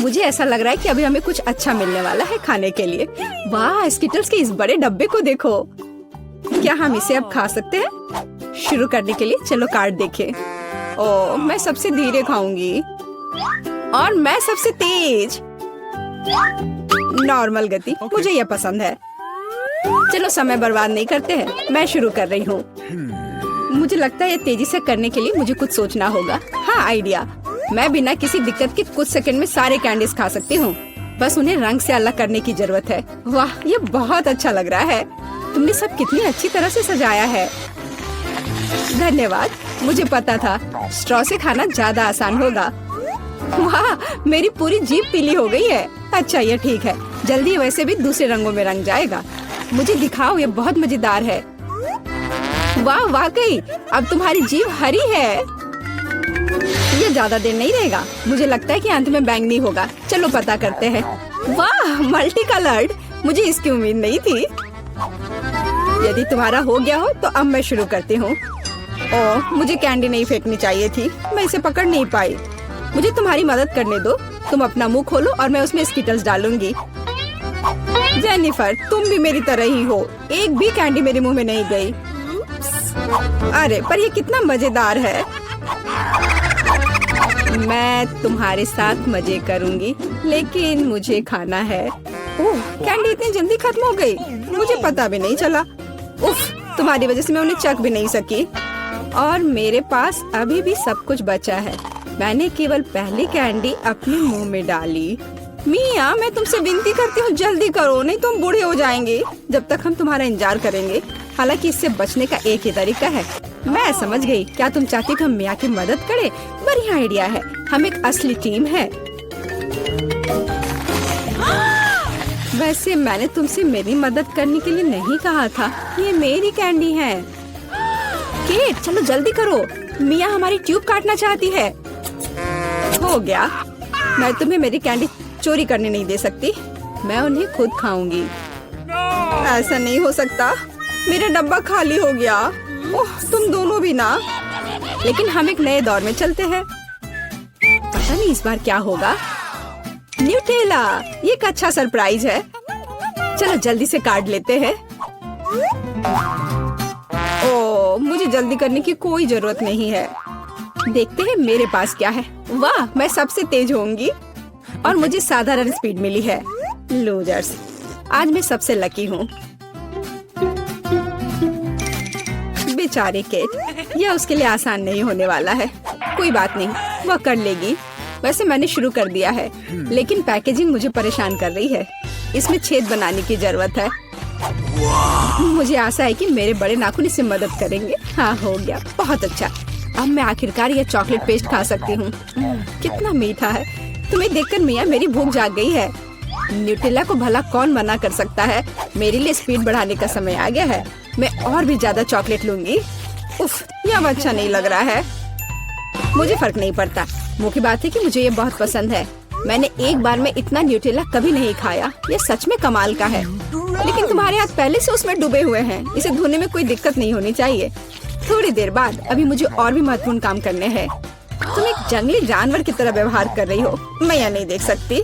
मुझे ऐसा लग रहा है कि अभी हमें कुछ अच्छा मिलने वाला है खाने के लिए। वाह, स्किटल्स के इस बड़े डब्बे को देखो। क्या हम इसे अब खा सकते हैं? शुरू करने के लिए चलो कार्ड देखें। ओह, मैं सबसे धीरे खाऊंगी और मैं सबसे तेज। नॉर्मल गति, मुझे यह पसंद है। चलो समय बर्बाद नहीं करते हैं, मैं शुरू कर रही हूँ। मुझे लगता है ये तेजी से करने के लिए मुझे कुछ सोचना होगा। हाँ, आइडिया। मैं बिना किसी दिक्कत के कुछ सेकंड में सारे कैंडीज खा सकती हूँ। बस उन्हें रंग से अलग करने की जरूरत है। वाह, ये बहुत अच्छा लग रहा है। तुमने सब कितनी अच्छी तरह से सजाया है। धन्यवाद। मुझे पता था स्ट्रॉ से खाना ज्यादा आसान होगा। वाह, मेरी पूरी जीभ पीली हो गई है। अच्छा, ये ठीक है। जल्दी वैसे भी दूसरे रंगों में रंग जाएगा। मुझे दिखाओ, ये बहुत मजेदार है। वाह, वाकई अब तुम्हारी जीभ हरी है। ये ज्यादा देर नहीं रहेगा। मुझे लगता है कि अंत में बैंगनी होगा। चलो पता करते हैं। वाह, मल्टी कलर्ड। मुझे इसकी उम्मीद नहीं थी। यदि तुम्हारा हो गया हो तो अब मैं शुरू करती हूँ। ओह, मुझे कैंडी नहीं फेंकनी चाहिए थी। मैं इसे पकड़ नहीं पाई। मुझे तुम्हारी मदद करने दो। तुम अपना मुंह खोलो और मैं उसमें स्किटल्स डालूंगी। जेनिफर, तुम भी मेरी तरह ही हो। एक भी कैंडी मेरे मुंह में नहीं गई। अरे, पर ये कितना मजेदार है। मैं तुम्हारे साथ मजे करूंगी, लेकिन मुझे खाना है। ओह, कैंडी इतनी जल्दी खत्म हो गई। मुझे पता भी नहीं चला। उफ, तुम्हारी वजह से मैं उन्हें चख भी नहीं सकी। और मेरे पास अभी भी सब कुछ बचा है। मैंने केवल पहली कैंडी अपने मुंह में डाली। मिया, मैं तुमसे विनती करती हूँ, जल्दी करो, नहीं तो हम बूढ़े हो जाएंगे जब तक हम तुम्हारा इंतजार करेंगे। हालांकि इससे बचने का एक ही तरीका है। मैं समझ गई। क्या तुम चाहती कि हम मिया की मदद करें? बढ़िया आइडिया है। हम एक असली टीम है। वैसे मैंने तुमसे मेरी मदद करने के लिए नहीं कहा था। ये मेरी कैंडी है। केट, चलो जल्दी करो। मिया हमारी ट्यूब काटना चाहती है। हो गया। मैं तुम्हें मेरी कैंडी चोरी करने नहीं दे सकती। मैं उन्हें खुद खाऊंगी। ऐसा नहीं हो सकता। मेरा डब्बा खाली हो गया। ओह, तुम दोनों भी ना। लेकिन हम एक नए दौर में चलते हैं। पता नहीं इस बार क्या होगा। न्यूटेला, ये एक अच्छा सरप्राइज है। चलो जल्दी से काट लेते हैं। ओह, मुझे जल्दी करने की कोई जरूरत नहीं है। देखते हैं मेरे पास क्या है। वाह, मैं सबसे तेज होंगी और मुझे साधारण स्पीड मिली है। लूजर्स, आज मैं सबसे लकी हूँ। बेचारी केट, यह उसके लिए आसान नहीं होने वाला है। कोई बात नहीं, वह कर लेगी। वैसे मैंने शुरू कर दिया है, लेकिन पैकेजिंग मुझे परेशान कर रही है। इसमें छेद बनाने की जरूरत है। मुझे आशा है कि मेरे बड़े नाखून इससे मदद करेंगे। हाँ, हो गया। बहुत अच्छा। अब मैं आखिरकार यह चॉकलेट पेस्ट खा सकती हूँ। कितना मीठा है। तुम्हें देखकर मिया मेरी भूख जाग गई है। न्यूटेला को भला कौन मना कर सकता है। मेरे लिए स्पीड बढ़ाने का समय आ गया है। मैं और भी ज्यादा चॉकलेट लूंगी। उफ, यह अच्छा नहीं लग रहा है। मुझे फर्क नहीं पड़ता। मुख्य बात है कि मुझे ये बहुत पसंद है। मैंने एक बार में इतना न्यूटेला कभी नहीं खाया। ये सच में कमाल का है। लेकिन तुम्हारे हाथ पहले से उसमें डूबे हुए हैं। इसे धोने में कोई दिक्कत नहीं होनी चाहिए। थोड़ी देर बाद अभी मुझे और भी महत्वपूर्ण काम करने हैं। तुम एक जंगली जानवर की तरह व्यवहार कर रही हो। मैं यह नहीं देख सकती।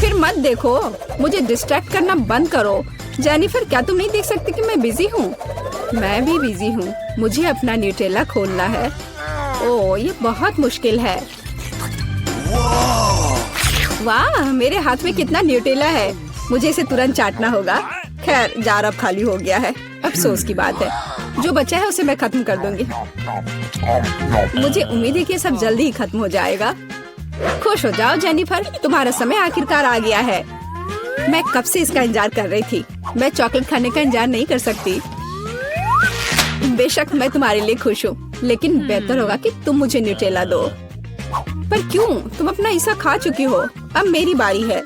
फिर मत देखो। मुझे डिस्ट्रैक्ट करना बंद करो। जेनिफर, क्या तुम नहीं देख सकती कि मैं बिजी हूँ? मैं भी बिजी हूँ। मुझे अपना न्यूटेला खोलना है। ओह, ये बहुत मुश्किल है। वाह, मेरे हाथ में कितना न्यूटेला है। मुझे इसे तुरंत चाटना होगा। खैर, जार अब खाली हो गया है। अफसोस की बात है। जो बचा है उसे मैं खत्म कर दूंगी। मुझे उम्मीद है कि सब जल्दी ही खत्म हो जाएगा। खुश हो जाओ जेनिफर, तुम्हारा समय आखिरकार आ गया है। मैं कब से इसका इंतजार कर रही थी। मैं चॉकलेट खाने का इंतजार नहीं कर सकती। बेशक मैं तुम्हारे लिए खुश हूँ, लेकिन बेहतर होगा कि तुम मुझे न्यूटेला दो। पर क्यों? तुम अपना हिस्सा खा चुकी हो। अब मेरी बारी है।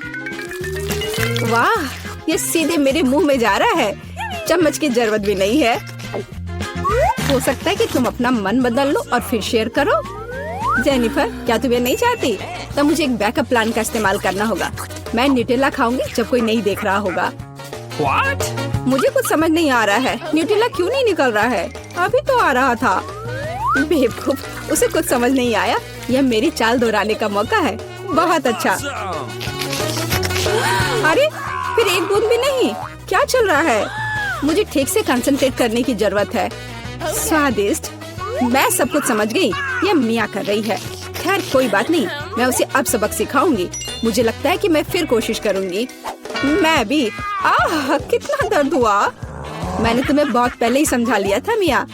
वाह, ये सीधे मेरे मुंह में जा रहा है। चम्मच की जरूरत भी नहीं है। हो सकता है कि तुम अपना मन बदल लो और फिर शेयर करो। जेनिफर, क्या तुम ये नहीं चाहती? तब मुझे एक बैकअप प्लान का इस्तेमाल करना होगा। मैं न्यूटेला खाऊंगी जब कोई नहीं देख रहा होगा। What? मुझे कुछ समझ नहीं आ रहा है। न्यूटेला क्यों नहीं निकल रहा है? अभी तो आ रहा था। बेवकूफ, उसे कुछ समझ नहीं आया। यह मेरी चाल दोहराने का मौका है। बहुत अच्छा। अरे फिर एक बूंद भी नहीं। क्या चल रहा है? मुझे ठीक से कंसंट्रेट करने की जरूरत है। स्वादिष्ट। मैं सब कुछ समझ गई। यह मिया कर रही है। खैर कोई बात नहीं, मैं उसे अब सबक सिखाऊंगी। मुझे लगता है कि मैं फिर कोशिश करूंगी। मैं भी। आह कितना दर्द हुआ। मैंने तुम्हें बहुत पहले ही समझा लिया था मिया।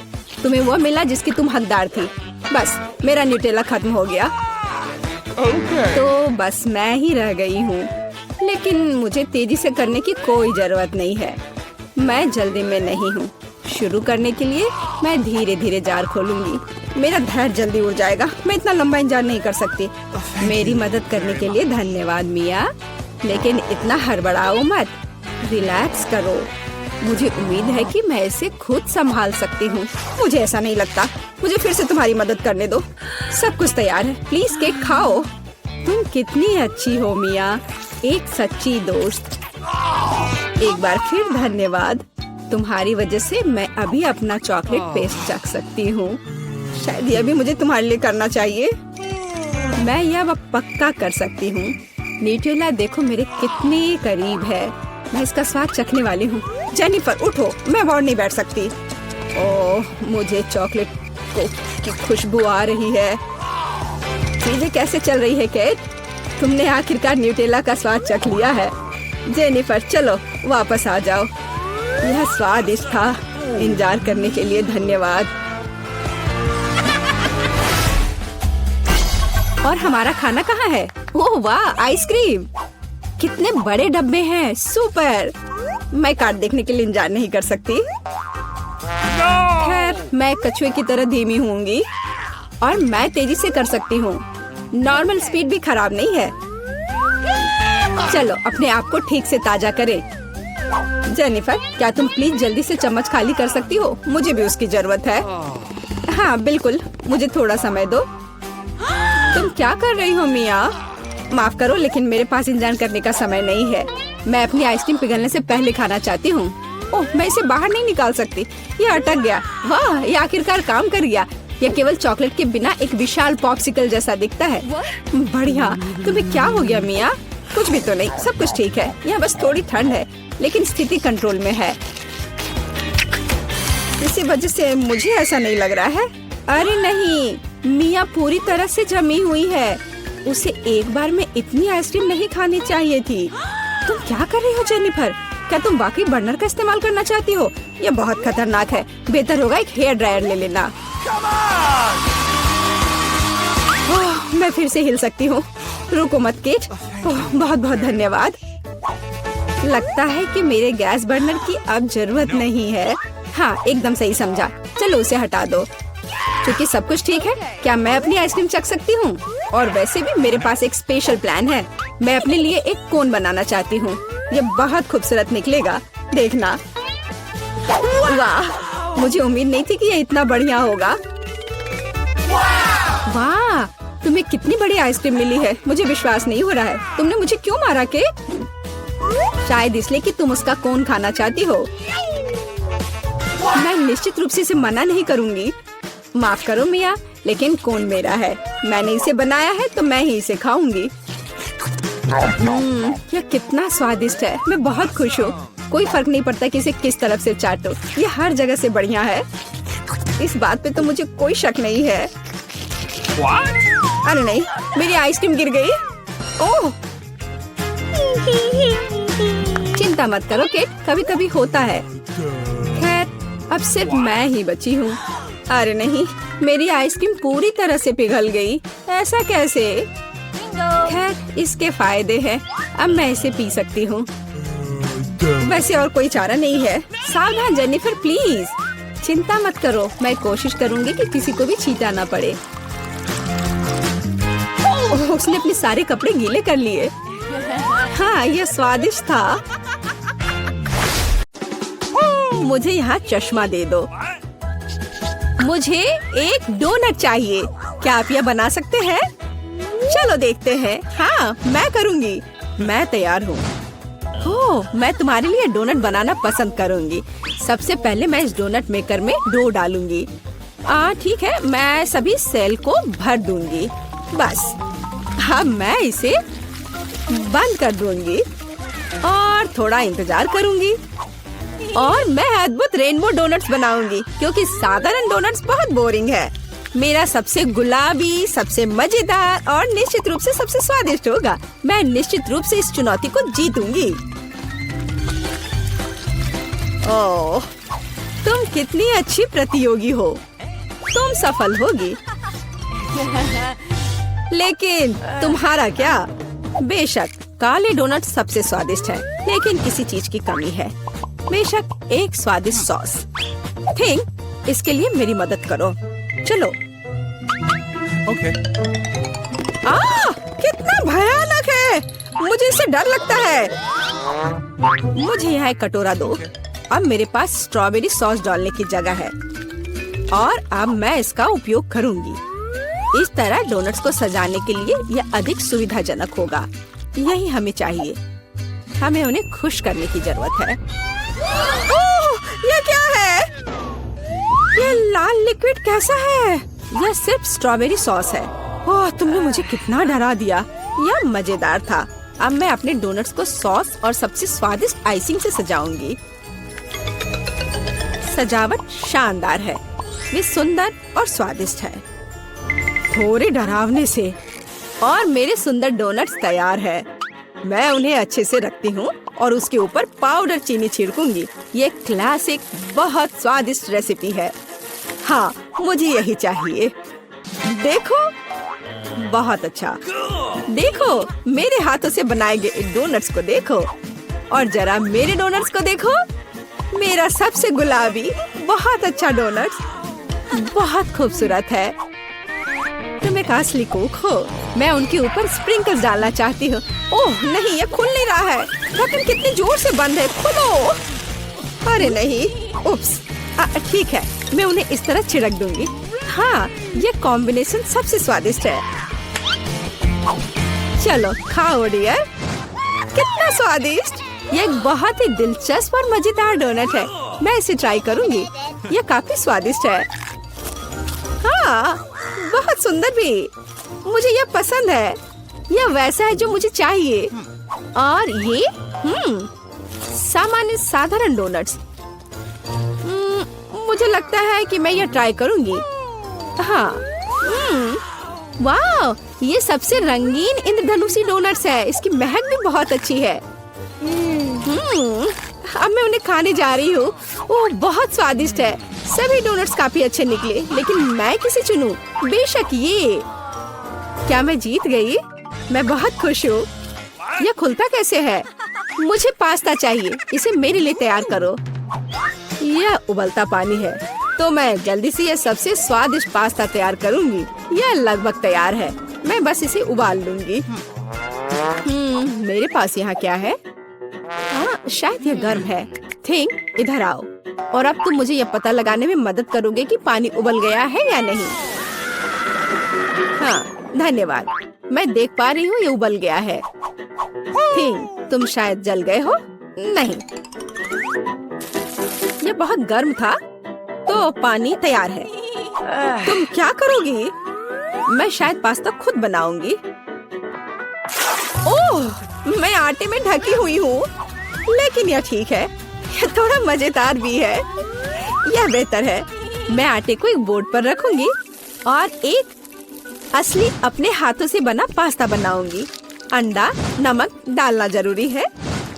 तुम्हें वो मिला जिसकी तुम हकदार थी। बस मेरा न्यूटेला खत्म हो गया। तो बस मैं ही रह गई हूँ। लेकिन मुझे तेजी से करने की कोई जरूरत नहीं है। मैं जल्दी में नहीं हूँ। शुरू करने के लिए मैं धीरे धीरे जार खोलूंगी। मेरा धैर्य जल्दी उड़ जाएगा। मैं इतना लंबा इंतजार नहीं कर सकती। मेरी मदद करने के लिए धन्यवाद मिया, लेकिन इतना हड़बड़ाओ मत। रिलैक्स करो। मुझे उम्मीद है कि मैं इसे खुद संभाल सकती हूँ। मुझे ऐसा नहीं लगता। मुझे फिर से तुम्हारी मदद करने दो। सब कुछ तैयार है। प्लीज केक खाओ। तुम कितनी अच्छी हो मिया, एक सच्ची दोस्त। एक बार फिर धन्यवाद। तुम्हारी वजह से मैं अभी अपना चॉकलेट पेस्ट चख सकती हूँ। शायद यह भी मुझे तुम्हारे लिए करना चाहिए। मैं यह पक्का कर सकती हूँ। न्यूटेला देखो मेरे कितने करीब है। मैं इसका स्वाद चखने वाली हूँ। जेनिफर उठो, मैं और नहीं बैठ सकती। ओह मुझे चॉकलेट की खुशबू आ रही है। चीजें कैसे चल रही है केट? तुमने आखिरकार न्यूटेला का स्वाद चख लिया है। जेनिफर चलो वापस आ जाओ। यह स्वादिष्ट था। इंतजार करने के लिए धन्यवाद। और हमारा खाना कहाँ है? ओह वाह, आइसक्रीम। कितने बड़े डब्बे हैं। सुपर। मैं कार्ड देखने के लिए इंतजार नहीं कर सकती। खैर मैं कछुए की तरह धीमी होंगी और मैं तेजी से कर सकती हूँ। नॉर्मल स्पीड भी खराब नहीं है। चलो अपने आप को ठीक से ताजा करें। जेनिफर क्या तुम प्लीज जल्दी से चम्मच खाली कर सकती हो? मुझे भी उसकी जरूरत है। हाँ बिल्कुल, मुझे थोड़ा समय दो। तुम क्या कर रही हो मिया? माफ करो लेकिन मेरे पास इंतजार करने का समय नहीं है। मैं अपनी आइसक्रीम पिघलने से पहले खाना चाहती हूँ। ओह मैं इसे बाहर नहीं निकाल सकती। ये अटक गया। वाह ये आखिरकार काम कर गया। यह केवल चॉकलेट के बिना एक विशाल पॉप्सिकल जैसा दिखता है। बढ़िया। तुम्हें क्या हो गया मिया? कुछ भी तो नहीं, सब कुछ ठीक है। यहाँ बस थोड़ी ठंड है लेकिन स्थिति कंट्रोल में है। इसी वजह से मुझे ऐसा नहीं लग रहा है। अरे नहीं, मिया पूरी तरह से जमी हुई है। उसे एक बार में इतनी आइसक्रीम नहीं खानी चाहिए थी। तुम क्या कर रही हो जेनिफर? क्या तुम वाकई बर्नर का इस्तेमाल करना चाहती हो? यह बहुत खतरनाक है। बेहतर होगा एक हेयर ड्रायर ले लेना। मैं फिर से हिल सकती हूँ। रुको मत केट। बहुत बहुत धन्यवाद। लगता है कि मेरे गैस बर्नर की अब जरूरत नहीं है। हाँ एकदम सही समझा। चलो उसे हटा दो। क्योंकि सब कुछ ठीक है, क्या मैं अपनी आइसक्रीम चख सकती हूँ? और वैसे भी मेरे पास एक स्पेशल प्लान है। मैं अपने लिए एक कोन बनाना चाहती हूँ। ये बहुत खूबसूरत निकलेगा, देखना। वाह मुझे उम्मीद नहीं थी कि ये इतना बढ़िया होगा। वाह तुम्हें कितनी बड़ी आइसक्रीम मिली है। मुझे विश्वास नहीं हो रहा है। तुमने मुझे क्यों मारा के? शायद इसलिए कि तुम उसका कोन खाना चाहती हो। मैं निश्चित रूप से इसे मना नहीं करूंगी। माफ करो मिया, लेकिन कोन मेरा है। मैंने इसे बनाया है तो मैं ही इसे खाऊंगी। यह कितना स्वादिष्ट है। मैं बहुत खुश हूँ। कोई फर्क नहीं पड़ता कि इसे किस तरफ से चाटो। ये हर जगह से बढ़िया है। इस बात पे तो मुझे कोई शक नहीं है। अरे नहीं, मेरी आइसक्रीम गिर गई। ओह चिंता मत करो केट, कभी कभी होता है। खैर अब सिर्फ मैं ही बची हूँ। अरे नहीं, मेरी आइसक्रीम पूरी तरह से पिघल गई। ऐसा कैसे? खैर इसके फायदे हैं। अब मैं इसे पी सकती हूँ। वैसे और कोई चारा नहीं है। सावधान जेनिफर प्लीज। चिंता मत करो, मैं कोशिश करूंगी कि किसी को भी छींटा ना पड़े। उसने अपने सारे कपड़े गीले कर लिए। हाँ यह स्वादिष्ट था। मुझे यहाँ चश्मा दे दो। मुझे एक डोनट चाहिए। क्या आप यह बना सकते हैं? चलो देखते हैं। हाँ मैं करूँगी। मैं तैयार हूँ। ओह मैं तुम्हारे लिए डोनट बनाना पसंद करूँगी। सबसे पहले मैं इस डोनट मेकर में डो डालूंगी। ठीक है, मैं सभी सेल को भर दूंगी। बस अब मैं इसे बंद कर दूंगी और थोड़ा इंतजार करूंगी और मैं अद्भुत रेनबो डोनट्स बनाऊंगी क्योंकि साधारण डोनट्स बहुत बोरिंग है। मेरा सबसे गुलाबी, सबसे मजेदार और निश्चित रूप से सबसे स्वादिष्ट होगा। मैं निश्चित रूप से इस चुनौती को जीतूंगी। ओह, तुम कितनी अच्छी प्रतियोगी हो। तुम सफल होगी। लेकिन तुम्हारा क्या? बेशक काले डोनट सबसे स्वादिष्ट है, लेकिन किसी चीज की कमी है। बेशक एक स्वादिष्ट सॉस। थिंक इसके लिए मेरी मदद करो। चलो। ओके। कितना भयानक है। मुझे इससे डर लगता है। मुझे यहाँ एक कटोरा दो। अब मेरे पास स्ट्रॉबेरी सॉस डालने की जगह है और अब मैं इसका उपयोग करूंगी। इस तरह डोनट्स को सजाने के लिए यह अधिक सुविधाजनक होगा। यही हमें चाहिए। हमें उन्हें खुश करने की जरूरत है। ओह, ये क्या है? ये लाल लिक्विड कैसा है? यह सिर्फ स्ट्रॉबेरी सॉस है। ओह, तुमने मुझे कितना डरा दिया। यह मजेदार था। अब मैं अपने डोनट्स को सॉस और सबसे स्वादिष्ट आइसिंग से सजाऊंगी। सजावट शानदार है। वे सुंदर और स्वादिष्ट है। थोड़े डरावने से। और मेरे सुंदर डोनट्स तैयार है। मैं उन्हें अच्छे से रखती हूँ और उसके ऊपर पाउडर चीनी छिड़कूंगी। ये क्लासिक बहुत स्वादिष्ट रेसिपी है। हाँ, मुझे यही चाहिए। देखो, बहुत अच्छा। देखो, मेरे हाथों से बनाए गए डोनट्स को देखो और जरा मेरे डोनट्स को देखो। मेरा सबसे गुलाबी बहुत अच्छा डोनट्स बहुत खूबसूरत है। तुम एक असली कुक हो। मैं उनके ऊपर स्प्रिंकल्स डालना चाहती हूँ। ओह नहीं, ये खुल नहीं रहा है। ढक्कन कितनी जोर से बंद है। खोलो। अरे नहीं, उप्स। ठीक है, मैं उन्हें इस तरह छिड़क दूंगी। हाँ, ये कॉम्बिनेशन सबसे स्वादिष्ट है। चलो खाओ डियर। कितना स्वादिष्ट। ये एक बहुत ही दिलचस्प और मजेदार डोनट है। मैं इसे ट्राई करूंगी। ये काफी स्वादिष्ट है। हाँ, बहुत सुंदर भी। मुझे यह पसंद है। यह वैसा है जो मुझे चाहिए। और ये सामान्य साधारण डोनट्स। मुझे लगता है कि मैं यह ट्राई करूंगी। हाँ, वाह, ये सबसे रंगीन इंद्रधनुषी डोनट्स है। इसकी महक भी बहुत अच्छी है। अब मैं उन्हें खाने जा रही हूँ। ओह, बहुत स्वादिष्ट है। सभी डोनट्स काफी अच्छे निकले, लेकिन मैं किसे चुनूं? बेशक ये। क्या मैं जीत गई? मैं बहुत खुश हूँ। यह खुलता कैसे है? मुझे पास्ता चाहिए। इसे मेरे लिए तैयार करो। यह उबलता पानी है, तो मैं जल्दी से यह सबसे स्वादिष्ट पास्ता तैयार करूंगी। यह लगभग तैयार है। मैं बस इसे उबाल लूंगी। मेरे पास यहाँ क्या है? हाँ, शायद यह गर्म है। थिंक इधर आओ और अब तुम मुझे यह पता लगाने में मदद करोगे कि पानी उबल गया है या नहीं। हाँ, धन्यवाद। मैं देख पा रही हूँ ये उबल गया है। थिंक तुम शायद जल गए हो। नहीं, ये बहुत गर्म था, तो पानी तैयार है। तुम क्या करोगी? मैं शायद पास्ता खुद बनाऊंगी। ओह, मैं आटे में ढकी हुई हूँ, लेकिन यह ठीक है। यह थोड़ा मजेदार भी है। यह बेहतर है। मैं आटे को एक बोर्ड पर रखूंगी और एक असली अपने हाथों से बना पास्ता बनाऊंगी। अंडा, नमक डालना जरूरी है।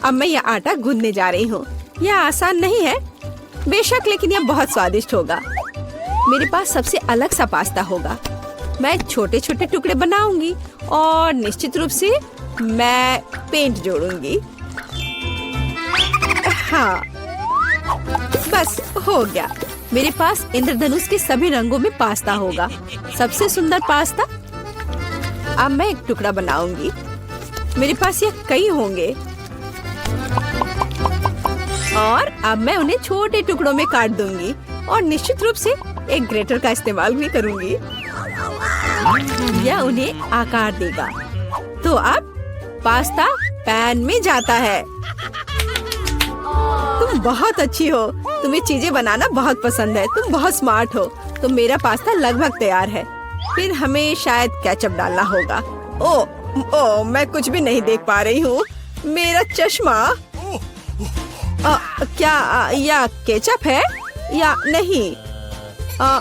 अब मैं यह आटा गूंदने जा रही हूँ। यह आसान नहीं है बेशक, लेकिन यह बहुत स्वादिष्ट होगा। मेरे पास सबसे अलग सा पास्ता होगा। मैं छोटे छोटे टुकड़े बनाऊंगी और निश्चित रूप से मैं पेंट जोड़ूंगी। हाँ, बस हो गया। मेरे पास इंद्रधनुष के सभी रंगों में पास्ता होगा। सबसे सुंदर पास्ता। अब मैं एक टुकड़ा बनाऊंगी। मेरे पास ये कई होंगे और अब मैं उन्हें छोटे टुकड़ों में काट दूंगी और निश्चित रूप से एक ग्रेटर का इस्तेमाल भी करूंगी। यह उन्हें आकार देगा। तो अब पास्ता पैन में जाता है। तुम बहुत अच्छी हो। तुम्हें चीजें बनाना बहुत पसंद है। तुम बहुत स्मार्ट हो। तो मेरा पास्ता लगभग तैयार है। फिर हमें शायद केचप डालना होगा। ओ, मैं कुछ भी नहीं देख पा रही हूँ। मेरा चश्मा। क्या यह केचप है या नहीं?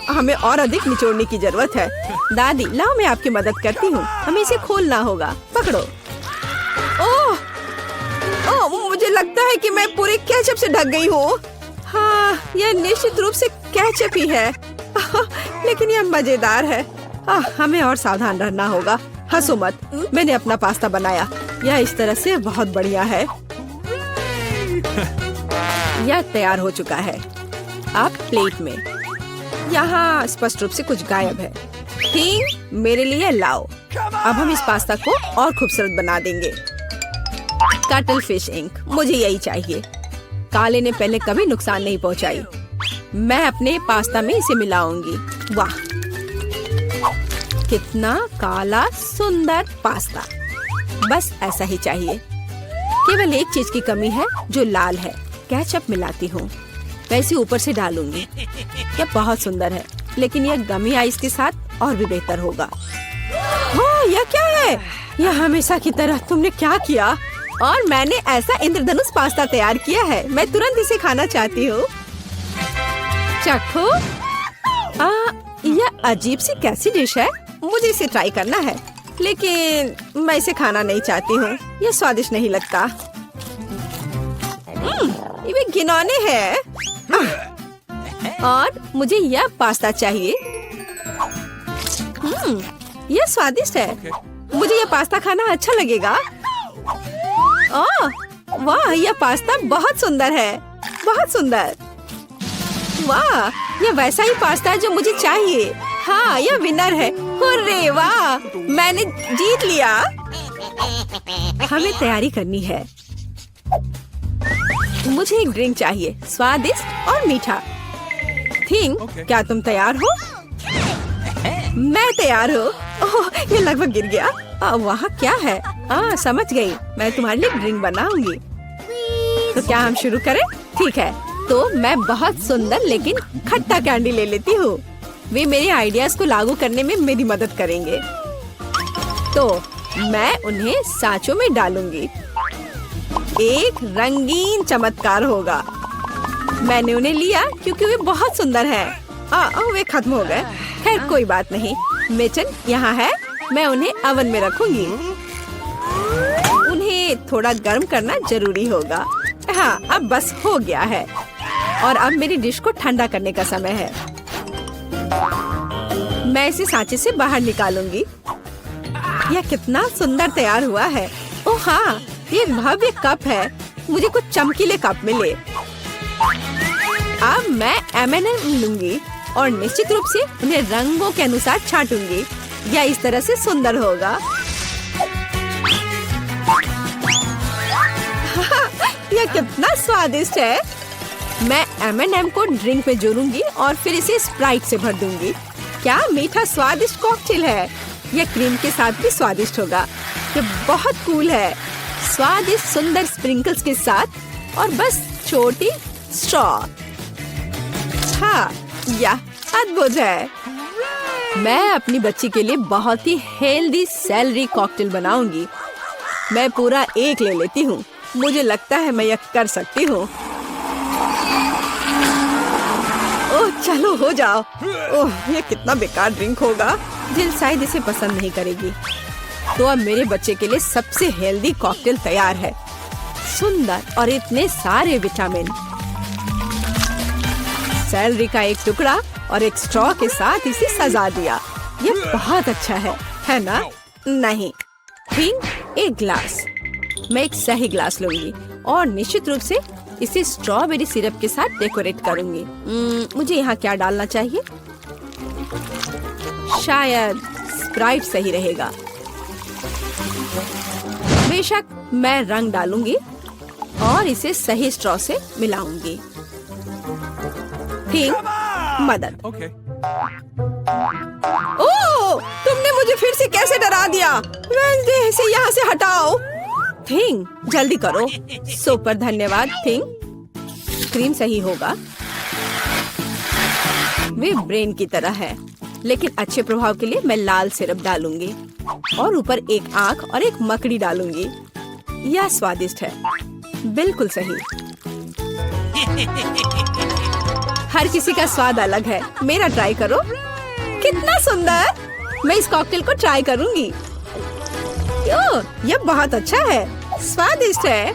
हमें और अधिक निचोड़ने की जरूरत है। दादी, लाओ मैं आपकी मदद करती हूँ। हमें इसे खोलना होगा। पकड़ो। ओह, मुझे लगता है कि मैं पूरे केचप से ढक गई हूँ। हाँ, यह निश्चित रूप से केचप ही है। लेकिन यह मजेदार है। हमें और सावधान रहना होगा। हंसो मत, मैंने अपना पास्ता बनाया। यह इस तरह से बहुत बढ़िया है। यह तैयार हो चुका है। अब प्लेट में। यहाँ स्पष्ट रूप से कुछ गायब है। ठीक, मेरे लिए लाओ। अब हम इस पास्ता को और खूबसूरत बना देंगे। कटल फिश इंक, मुझे यही चाहिए। काले ने पहले कभी नुकसान नहीं पहुंचाई। मैं अपने पास्ता में इसे मिलाऊंगी। वाह, कितना काला सुंदर पास्ता। बस ऐसा ही चाहिए। केवल एक चीज की कमी है जो लाल है। केचप मिलाती हूँ। वैसे ऊपर से डालूंगी। यह बहुत सुंदर है, लेकिन यह गमी आइस के साथ और भी बेहतर होगा। यह क्या है? यह हमेशा की तरह तुमने क्या किया? और मैंने ऐसा इंद्रधनुष पास्ता तैयार किया है। मैं तुरंत इसे खाना चाहती हूँ। चखो। यह अजीब सी कैसी डिश है? मुझे इसे ट्राई करना है, लेकिन मैं इसे खाना नहीं चाहती हूँ। यह स्वादिष्ट नहीं लगता। ये घिनौने है। और मुझे यह पास्ता चाहिए। यह स्वादिष्ट है। मुझे यह पास्ता खाना अच्छा लगेगा। वाह, यह पास्ता बहुत सुंदर है। बहुत सुंदर। वाह, यह वैसा ही पास्ता है जो मुझे चाहिए। हाँ, यह विनर है। हुर्रे, वाह, मैंने जीत लिया। हमें तैयारी करनी है। मुझे एक ड्रिंक चाहिए, स्वादिष्ट और मीठा। थिंग, क्या तुम तैयार हो? मैं तैयार हूँ। ओह, ये लगभग गिर गया। वहाँ क्या है? समझ गई। मैं तुम्हारे लिए ड्रिंक बनाऊंगी। तो क्या हम शुरू करें? ठीक है। तो मैं बहुत सुंदर लेकिन खट्टा कैंडी ले लेती हूँ। वे मेरे आइडियाज को लागू करने में मेरी मदद करेंगे। तो मैं उन्हें सांचों में डालूंगी। एक रंगीन चमत्कार होगा। मैंने उन्हें लिया क्योंकि वे बहुत सुंदर हैं। वे खत्म हो गए। खैर, कोई बात नहीं। मेचन यहाँ है। मैं उन्हें ओवन में रखूंगी। उन्हें थोड़ा गर्म करना जरूरी होगा। हाँ, अब बस हो गया है। और अब मेरी डिश को ठंडा करने का समय है। मैं इसे सांचे से बाहर निकालूंगी। यह कितना सुंदर तैयार हुआ है। ओह हाँ, ये भव्य कप है। मुझे कुछ चमकीले कप मिले। अब मैं M&M लूंगी और निश्चित रूप से उन्हें रंगों के अनुसार छांटूंगी। यह इस तरह से सुंदर होगा। यह कितना स्वादिष्ट है। मैं M&M को ड्रिंक में जोड़ूंगी और फिर इसे स्प्राइट से भर दूंगी। क्या मीठा स्वादिष्ट कॉकटेल है। यह क्रीम के साथ भी स्वादिष्ट होगा। यह बहुत कूल है। स्वादिष्ट सुंदर स्प्रिंकल्स के साथ और बस छोटी स्ट्रॉ। हाँ, यह अद्भुत है। मैं अपनी बच्ची के लिए बहुत ही हेल्दी सेलरी कॉकटेल बनाऊंगी। मैं पूरा एक ले लेती हूँ। मुझे लगता है मैं यह कर सकती हूँ। ओह, चलो हो जाओ। ओह, ये कितना बेकार ड्रिंक होगा। जिल शायद इसे पसंद नहीं करेगी। तो अब मेरे बच्चे के लिए सबसे हेल्दी कॉकटेल तैयार है। सुंदर और इतने सारे विटामिन। सेलरी का एक टुकड़ा और एक स्ट्रॉ के साथ इसे सजा दिया। ये बहुत अच्छा है ना? नहीं। थिंक, एक ग्लास। मैं एक सही ग्लास लूंगी और निश्चित रूप से इसे स्ट्रॉबेरी सिरप के साथ डेकोरेट करूंगी। मुझे यहाँ क्या डालना चाहिए? शायद स्प्राइट सही रहेगा। बेशक मैं रंग डालूंगी और इसे सही स्ट्रॉ से मिलाऊंगी। ठीक, मदद। ओह, तुमने मुझे फिर से कैसे डरा दिया? वेडनेसडे, इसे यहाँ से हटाओ। थिंग, जल्दी करो। सुपर, धन्यवाद थिंग। क्रीम सही होगा। वे ब्रेन की तरह है, लेकिन अच्छे प्रभाव के लिए मैं लाल सिरप डालूंगी और ऊपर एक आंख और एक मकड़ी डालूंगी। यह स्वादिष्ट है, बिल्कुल सही। हर किसी का स्वाद अलग है, मेरा ट्राई करो। कितना सुंदर! मैं इस कॉकटेल को ट्राई करूंगी। ओह, यह बहुत अच्छा है, स्वादिष्ट है।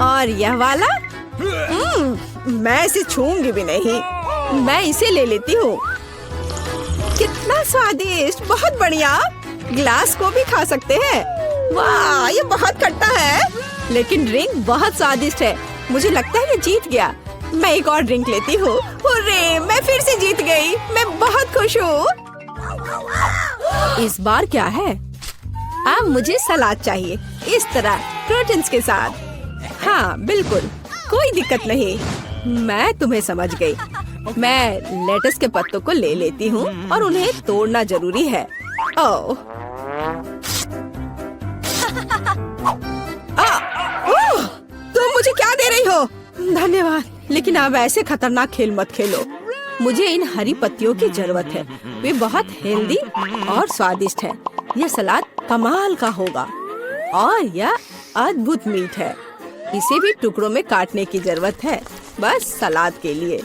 और यह वाला मैं इसे छूंगी भी नहीं। मैं इसे ले लेती हूँ। कितना स्वादिष्ट, बहुत बढ़िया। ग्लास को भी खा सकते हैं। वाह, ये बहुत खट्टा है, लेकिन ड्रिंक बहुत स्वादिष्ट है। मुझे लगता है ये जीत गया। मैं एक और ड्रिंक लेती हूँ। हुर्रे, मैं फिर से जीत गई। मैं बहुत खुश हूँ। इस बार क्या है? अब मुझे सलाद चाहिए, इस तरह प्रोटीन्स के साथ। हाँ बिल्कुल, कोई दिक्कत नहीं। मैं तुम्हें समझ गई। मैं लेटस के पत्तों को ले लेती हूँ और उन्हें तोड़ना जरूरी है। ओह, तुम मुझे क्या दे रही हो? धन्यवाद, लेकिन अब ऐसे खतरनाक खेल मत खेलो। मुझे इन हरी पत्तियों की जरूरत है। वे बहुत हेल्दी और स्वादिष्ट है। यह सलाद कमाल का होगा और यह अद्भुत मीठ है। इसे भी टुकड़ों में काटने की जरूरत है, बस सलाद के लिए।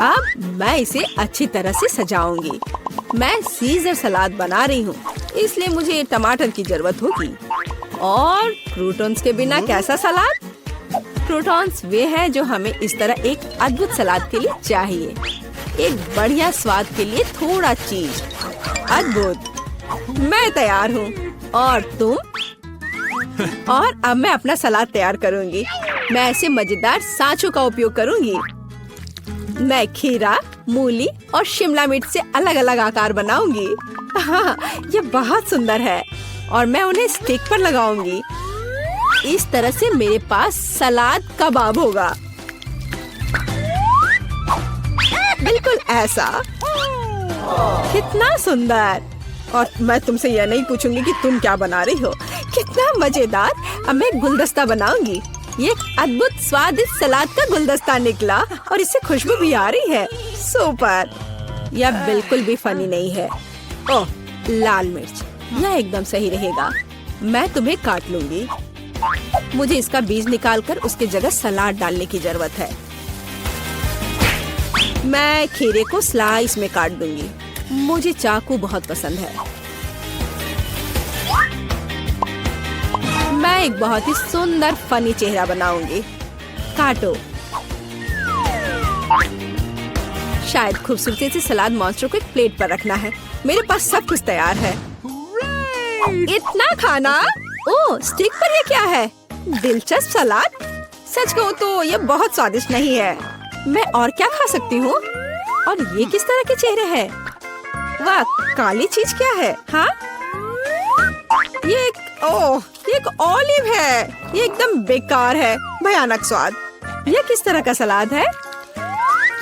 अब मैं इसे अच्छी तरह से सजाऊंगी। मैं सीजर सलाद बना रही हूँ, इसलिए मुझे टमाटर की जरूरत होगी। और क्रूटॉन्स के बिना कैसा सलाद? क्रूटॉन्स वे हैं जो हमें इस तरह एक अद्भुत सलाद के लिए चाहिए। एक बढ़िया स्वाद के लिए थोड़ा चीज। अद्भुत, मैं तैयार हूँ। और तुम? और अब मैं अपना सलाद तैयार करूँगी। मैं ऐसे मजेदार सांचों का उपयोग करूँगी। मैं खीरा, मूली और शिमला मिर्च से अलग अलग आकार बनाऊंगी। हाँ, ये बहुत सुंदर है और मैं उन्हें स्टिक पर लगाऊंगी। इस तरह से मेरे पास सलाद कबाब होगा। बिल्कुल ऐसा। कितना सुंदर! और मैं तुमसे यह नहीं पूछूंगी कि तुम क्या बना रही हो। कितना मजेदार! अब मैं गुलदस्ता बनाऊंगी। ये एक अद्भुत स्वादिष्ट सलाद का गुलदस्ता निकला और इससे खुशबू भी आ रही है। सुपर! यह बिल्कुल भी फनी नहीं है। ओह, लाल मिर्च, यह एकदम सही रहेगा। मैं तुम्हें काट लूंगी। मुझे इसका बीज निकालकर उसके जगह सलाद डालने की जरूरत है। मैं खीरे को स्लाइस में काट दूंगी। मुझे चाकू बहुत पसंद है। मैं एक बहुत ही सुंदर फनी चेहरा बनाऊंगी। काटो। शायद खूबसूरती से सलाद मॉन्स्टर को एक प्लेट पर रखना है। मेरे पास सब कुछ तैयार है। इतना खाना? ओह, स्टिक पर ये क्या है? दिलचस्प सलाद। सच कहूँ तो ये बहुत स्वादिष्ट नहीं है। मैं और क्या खा सकती हूँ? और ये किस तरह के चेहरे हैं? वाह, काली चीज क्या है? हाँ, ये एक ऑलिव है। ये एकदम बेकार है, भयानक स्वाद। ये किस तरह का सलाद है?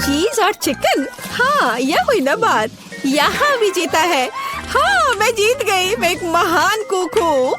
चीज और चिकन। हाँ, यह हुई ना बात। यहाँ भी जीता है। हाँ, मैं जीत गई। मैं एक महान कुक हूँ।